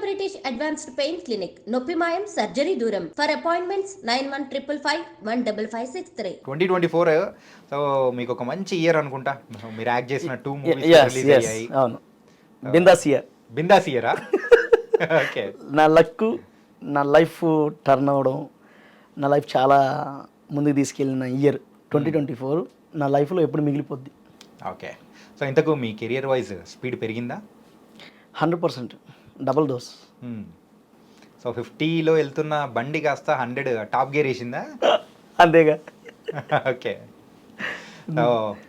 British advanced pain clinic, నొప్పి మాయం, surgery దూరం. For appointments 9155515563. 2024 సో మీకు ఒక మంచి ఇయర్ అనుకుంటా. మీరు యాక్ట్ చేసిన 2 మూవీస్ రిలీజ్ అయ్యాయి. అవును, బిందాస్ ఇయర్. బిందాస్ ఇయరా? ఓకే. నా లక్, నా లైఫ్ టర్న్ అవ్వడం, నా లైఫ్ చాలా ముందుకు తీసుకెళ్ళిన ఇయర్ 2024 నా లైఫ్లో ఎప్పుడు మిగిలిపోద్ది. ఓకే. సో ఇంతకు మీ కెరియర్ వైజ్ స్పీడ్ పెరిగిందా? 100% డబుల్ డోస్. సో 50లో వెళ్తున్న బండి కాస్త 100 టాప్ గేర్ వేసిందా? అంతేగా. ఓకే. సో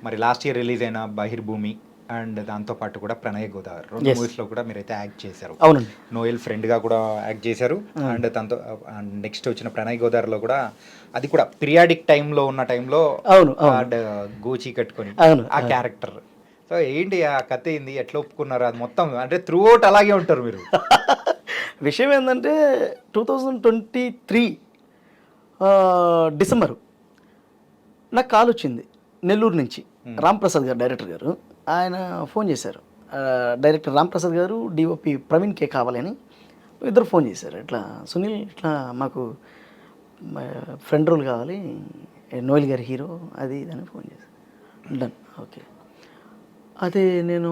మరి లాస్ట్ ఇయర్ రిలీజ్ అయిన బహిర్భూమి అండ్ దాంతోపాటు కూడా ప్రణయ గోదావరి 2 మూవీస్లో కూడా మీరైతే యాక్ట్ చేశారు. అవునండి. నోయల్ ఫ్రెండ్గా కూడా యాక్ట్ చేశారు. అండ్ దాంతో నెక్స్ట్ వచ్చిన ప్రణయ గోదావరిలో కూడా అది కూడా పీరియాడిక్ టైంలో ఉన్న టైంలో అండ్ గోచి కట్టుకొని ఆ క్యారెక్టర్. సో ఏంటి ఆ కథ ఏంది, ఎట్లా ఒప్పుకున్నారు? అది మొత్తం అంటే త్రూ అవుట్ అలాగే ఉంటారు మీరు. విషయం ఏంటంటే 2023 డిసెంబరు నాకు కాల్ వచ్చింది నెల్లూరు నుంచి. రాంప్రసాద్ గారు, డైరెక్టర్ గారు, ఆయన ఫోన్ చేశారు. డైరెక్టర్ రాంప్రసాద్ గారు, డిఓపి ప్రవీణ్ కే కావాలని ఇద్దరు ఫోన్ చేశారు. ఇట్లా సునీల్, ఇట్లా మాకు ఫ్రెండ్ రోల్ కావాలి, నోయల్ గారి హీరో, అది ఇదని ఫోన్ చేశారు. Done, okay. అదే నేను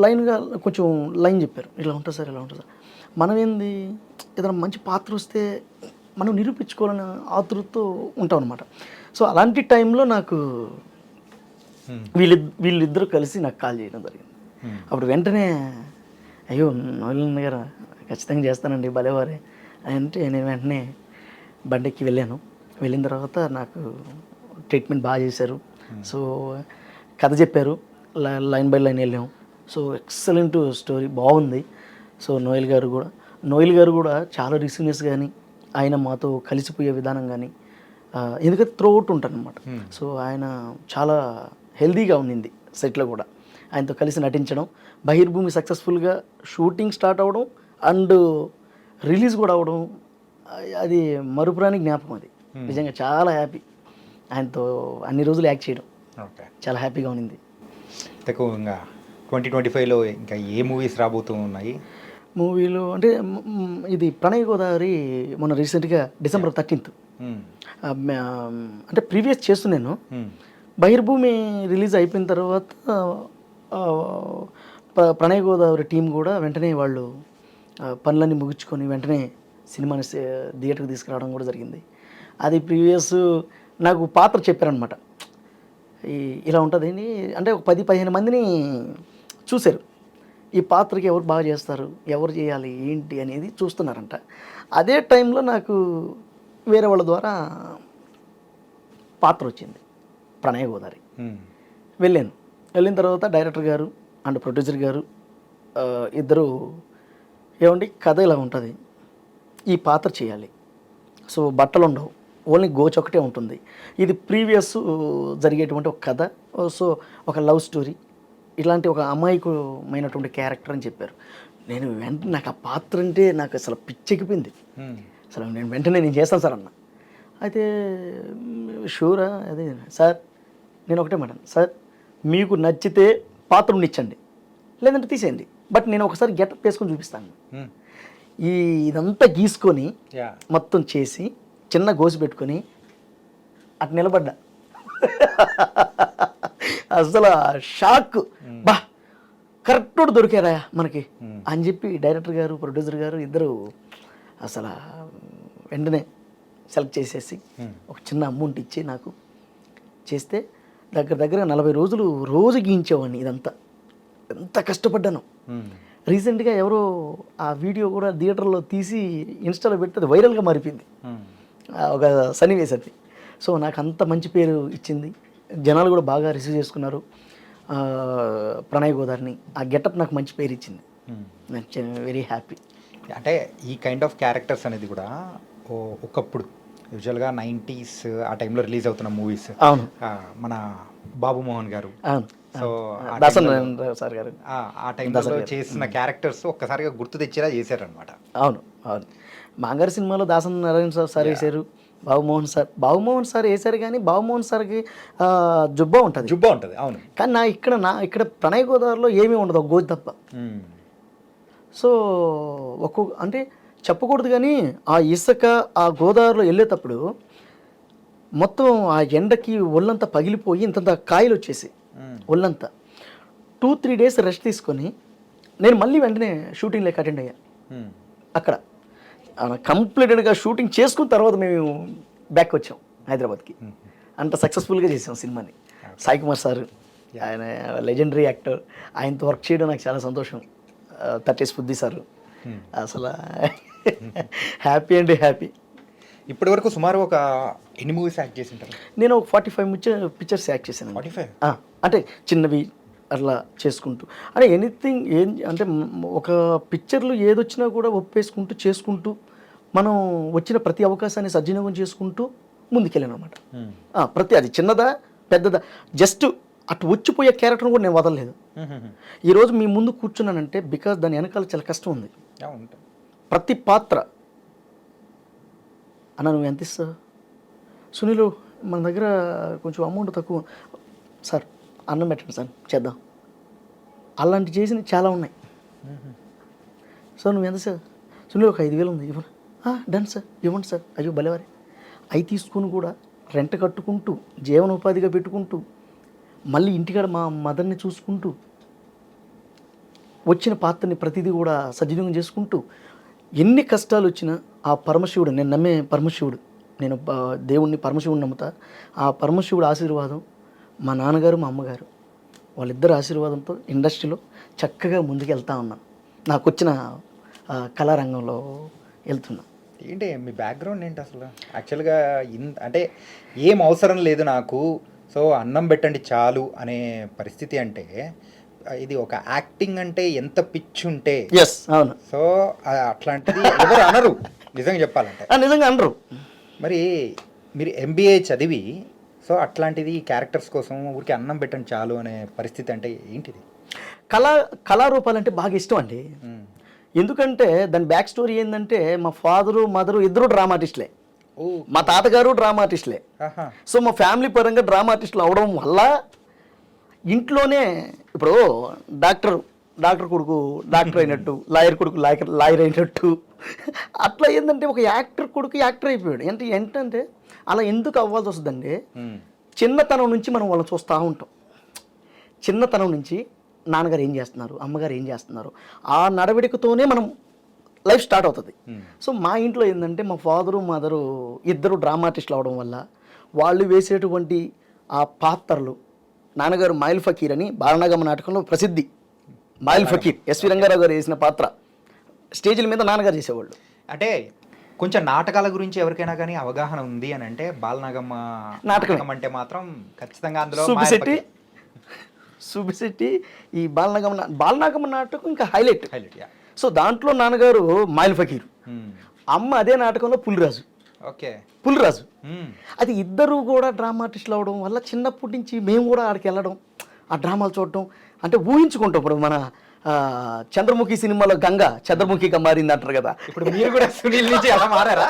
లైన్గా కొంచెం లైన్ చెప్పారు, ఇలా ఉంటుంది సార్, ఇలా ఉంటుంది సార్. మనం ఏంది, ఏదైనా మంచి పాత్ర వస్తే మనం నిరూపించుకోవాలని ఆతృతతో ఉంటాం అనమాట. సో అలాంటి టైంలో నాకు వీళ్ళిద్దరూ కలిసి నాకు కాల్ చేయడం జరిగింది. అప్పుడు వెంటనే అయ్యో నోయల్ గారు ఖచ్చితంగా చేస్తానండి, భలేవారే అంటే నేను వెంటనే బండికి వెళ్ళాను. వెళ్ళిన తర్వాత నాకు ట్రీట్మెంట్ బాగా చేశారు. సో కథ చెప్పారు, లైన్ బై లైన్ వెళ్ళాము. సో ఎక్సలెంట్ స్టోరీ, బాగుంది. సో నోయల్ గారు కూడా చాలా రిసీవ్నెస్ కానీ, ఆయన మాతో కలిసిపోయే విధానం కానీ, ఎందుకంటే త్రూఅవుట్ ఉంటారనమాట. సో ఆయన చాలా హెల్దీగా ఉండింది సెట్లో కూడా. ఆయనతో కలిసి నటించడం, బహిర్భూమి సక్సెస్ఫుల్గా షూటింగ్ స్టార్ట్ అవ్వడం అండ్ రిలీజ్ కూడా అవ్వడం, అది మరుపురాని జ్ఞాపకం. అది నిజంగా చాలా హ్యాపీ. ఆయనతో అన్ని రోజులు యాక్ట్ చేయడం చాలా హ్యాపీగా ఉన్నింది. ఇంకా 2025లో ఇంకా ఏ మూవీస్ రాబోతూ ఉన్నాయి? మూవీలు అంటే ఇది ప్రణయ గోదావరి మొన్న రీసెంట్గా December 13th అంటే ప్రీవియస్ చేస్తున్నాను. బహిర్భూమి రిలీజ్ అయిపోయిన తర్వాత ప్రణయ గోదావరి టీం కూడా వెంటనే వాళ్ళు పనులన్నీ ముగించుకొని వెంటనే సినిమాని థియేటర్కి తీసుకురావడం కూడా జరిగింది. అది ప్రీవియస్ నాకు పాత్ర చెప్పారనమాట. ఇలా ఉంటుంది అంటే ఒక 10-15 మందిని చూశారు. ఈ పాత్రకి ఎవరు బాగా చేస్తారు, ఎవరు చేయాలి ఏంటి అనేది చూస్తున్నారంట. అదే టైంలో నాకు వేరే వాళ్ళ ద్వారా పాత్ర వచ్చింది, ప్రణయ గోదావరి. వెళ్ళిన తర్వాత డైరెక్టర్ గారు అండ్ ప్రొడ్యూసర్ గారు ఇద్దరు ఏమండి కథ ఇలా ఉంటుంది, ఈ పాత్ర చేయాలి, సో బట్టలు ఉండవు, ఓన్లీ గోచ్ ఒకటే ఉంటుంది, ఇది ప్రీవియస్ జరిగేటువంటి ఒక కథ, సో ఒక లవ్ స్టోరీ, ఇలాంటి ఒక అమాయకమైనటువంటి క్యారెక్టర్ అని చెప్పారు. నేను వెంటనే నాకు ఆ పాత్ర అంటే నాకు అసలు పిచ్చెక్కిపోయింది. అసలు వెంటనే నేను చేస్తాను సార్ అన్న. అయితే షూరా, అదే సార్ నేను ఒకటే మాట, సార్ మీకు నచ్చితే పాత్ర ఉండిచ్చండి, లేదంటే తీసేయండి, బట్ నేను ఒకసారి గెటప్ వేసుకొని చూపిస్తాను. ఇదంతా గీసుకొని మొత్తం చేసి చిన్న గోసి పెట్టుకొని అటు నిలబడ్డా. అసలు షాక్, బా కరెక్ట్ దొరికారా మనకి అని చెప్పి డైరెక్టర్ గారు ప్రొడ్యూసర్ గారు ఇద్దరు అసలు వెంటనే సెలెక్ట్ చేసేసి ఒక చిన్న అమౌంట్ ఇచ్చి నాకు చేస్తే దగ్గర 40 రోజులు రోజు గీయించేవాడిని. ఇదంతా ఎంత కష్టపడ్డాను. రీసెంట్గా ఎవరో ఆ వీడియో కూడా థియేటర్లో తీసి ఇన్స్టాలో పెడితే అది వైరల్గా మారిపోయింది, ఒక సన్నివేశం. సో నాకు అంత మంచి పేరు ఇచ్చింది, జనాలు కూడా బాగా రిసీవ్ చేసుకున్నారు ప్రణయ గోదావరిని. ఆ గెటప్ నాకు మంచి పేరు ఇచ్చింది, నాకు వెరీ హ్యాపీ. అంటే ఈ కైండ్ ఆఫ్ క్యారెక్టర్స్ అనేది కూడా ఒకప్పుడు యూజువల్గా 90s ఆ టైంలో రిలీజ్ అవుతున్న మూవీస్, అవును, మన బాబు మోహన్ గారు, సో దాసన్ సార్ గారు ఆ టైంలో చేసిన క్యారెక్టర్స్ ఒక్కసారిగా గుర్తు తెచ్చేలా చేశారనమాట. అవును అవును, మాంగారు సినిమాలో దాసన్ నారాయణ సార్ వేశారు, బాబుమోహన్ సార్ వేశారు. కానీ బాబుమోహన్ సార్కి జుబ్బా ఉంటుంది. అవును. కానీ ఇక్కడ ప్రణయ గోదావరిలో ఏమీ ఉండదు, ఒక గోజు తప్ప. సో అంటే చెప్పకూడదు కానీ ఆ ఇసుక ఆ గోదావరిలో వెళ్ళేటప్పుడు మొత్తం ఆ ఎండకి ఒళ్ళంతా పగిలిపోయి ఇంతంత కాయలు వచ్చేసి ఒళ్ళంతా 2-3 డేస్ రెస్ట్ తీసుకొని నేను మళ్ళీ వెంటనే షూటింగ్ లెక్క అటెండ్ అయ్యా అక్కడ కంప్లీటెడ్గా షూటింగ్ చేసుకున్న తర్వాత మేము బ్యాక్ వచ్చాం హైదరాబాద్కి. అంత సక్సెస్ఫుల్గా చేసాం సినిమాని. సాయి కుమార్ సార్ ఆయన లెజెండరీ యాక్టర్, ఆయనతో వర్క్ చేయడం నాకు చాలా సంతోషం. తట్టేసి బుద్ధి సార్ అసలు హ్యాపీ అండ్ హ్యాపీ. ఇప్పటి వరకు సుమారు ఒక ఎన్ని మూవీస్ యాక్ట్ చేసి ఉంటారు? నేను ఒక 45 పిక్చర్స్ యాక్ట్ చేశాను. 45 అంటే చిన్నవి అట్లా చేసుకుంటూ అంటే ఎనీథింగ్ ఏం అంటే ఒక పిక్చర్లు ఏదొచ్చినా కూడా ఒప్పేసుకుంటూ చేసుకుంటూ మనం వచ్చిన ప్రతి అవకాశాన్ని సద్వినియోగం చేసుకుంటూ ముందుకెళ్ళాను అనమాట. ప్రతి అది చిన్నదా పెద్దదా జస్ట్ అటు వచ్చిపోయే క్యారెక్టర్ని కూడా నేను వదలలేదు. ఈరోజు మీ ముందు కూర్చున్నానంటే బికాజ్ దాని వెనకాల చాలా కష్టం ఉంది. ప్రతి పాత్ర అన్న నువ్వు ఎంత ఇస్తావు సునీలు, మన దగ్గర కొంచెం అమౌంట్ తక్కువ సార్, అన్నం పెట్టండి సార్ చేద్దాం, అలాంటి చేసినవి చాలా ఉన్నాయి సార్. నువ్వు ఎంత సార్ సునీల్, ఒక 5,000 ఉంది ఇవ్వండి. డన్ సార్, ఇవ్వండి సార్. అయ్యో భలేవారి అవి తీసుకుని కూడా రెంట్ కట్టుకుంటూ జీవనోపాధిగా పెట్టుకుంటూ మళ్ళీ ఇంటికాడ మా మదర్ని చూసుకుంటూ వచ్చిన పాత్రని ప్రతిదీ కూడా సద్వినియోగం చేసుకుంటూ ఎన్ని కష్టాలు వచ్చినా ఆ పరమశివుడు, నేను నమ్మే పరమశివుడు, నేను దేవుణ్ణి పరమశివుడిని నమ్ముతా, ఆ పరమశివుడు ఆశీర్వాదం, మా నాన్నగారు మా అమ్మగారు వాళ్ళిద్దరు ఆశీర్వాదంతో ఇండస్ట్రీలో చక్కగా ముందుకు వెళ్తా ఉన్నాను. నాకు వచ్చిన కళారంగంలో వెళ్తున్నా. ఏంటి మీ బ్యాక్గ్రౌండ్ ఏంటి అసలు? యాక్చువల్గా అంటే ఏం అవసరం లేదు నాకు, సో అన్నం పెట్టండి చాలు అనే పరిస్థితి అంటే ఇది ఒక యాక్టింగ్ అంటే ఎంత పిచ్చి ఉంటే. అవును. సో అట్లాంటిది ఎవరు అనరు నిజంగా చెప్పాలంటే. నిజంగా అనరు. మరి మీరు MBA చదివి సో అట్లాంటిది క్యారెక్టర్స్ కోసం ఊరికి అన్నం పెట్టండి చాలు అనే పరిస్థితి అంటే ఏంటిది? కళారూపాలంటే బాగా ఇష్టం అండి. ఎందుకంటే దాని బ్యాక్ స్టోరీ ఏంటంటే మా ఫాదరు మదరు ఇద్దరు డ్రామా ఆర్టిస్టులే, మా తాతగారు డ్రామా ఆర్టిస్టులే. సో మా ఫ్యామిలీ పరంగా డ్రామా ఆర్టిస్టులు అవడం వల్ల ఇంట్లోనే ఇప్పుడు డాక్టర్ కొడుకు డాక్టర్ అయినట్టు, లాయర్ కొడుకు లాయర్ అయినట్టు అట్లా ఏంటంటే ఒక యాక్టర్ కొడుకు యాక్టర్ అయిపోయాడు. ఏంటంటే అలా ఎందుకు అవ్వాల్సి వస్తుందండి, చిన్నతనం నుంచి మనం వాళ్ళని చూస్తూ ఉంటాం. చిన్నతనం నుంచి నాన్నగారు ఏం చేస్తున్నారు, అమ్మగారు ఏం చేస్తున్నారు, ఆ నడవడికతోనే మనం లైఫ్ స్టార్ట్ అవుతుంది. సో మా ఇంట్లో ఏంటంటే మా ఫాదరు మదరు ఇద్దరు డ్రామా ఆర్టిస్టులు అవడం వల్ల వాళ్ళు వేసేటువంటి ఆ పాత్రలు, నాన్నగారు మాయిల్ ఫకీర్ అని బాలనాగమ్మ నాటకంలో ప్రసిద్ధి, మాయిల్ ఫకీర్ ఎస్వి రంగారావు గారు వేసిన పాత్ర స్టేజ్ల మీద నాన్నగారు చేసేవాళ్ళు. అంటే కొంచెం నాటకాల గురించి ఎవరికైనా కానీ అవగాహన ఉంది అని అంటే బాలనాగమ్మ నాటకం అంటే మాత్రం ఖచ్చితంగా అందులో సుబ్బిశెట్టి ఈ బాలనాగమ్మ నాటకం ఇంకా హైలైట్. సో దాంట్లో నాన్నగారు మాయిల్ ఫకీర్, అమ్మ అదే నాటకంలో పులిరాజు. పులిరాజు అది ఇద్దరు కూడా డ్రామా ఆర్టిస్టులు అవడం వల్ల చిన్నప్పటి నుంచి మేము కూడా ఆడికి వెళ్ళడం, ఆ డ్రామాలు చూడటం, అంటే ఊహించుకుంటాం. ఇప్పుడు మన చంద్రముఖి సినిమాలో గంగ చంద్రముఖిగా మారింది అంటారు కదా, ఇప్పుడు మీరు కూడా సునీల్ నుంచి ఎలా మారారా?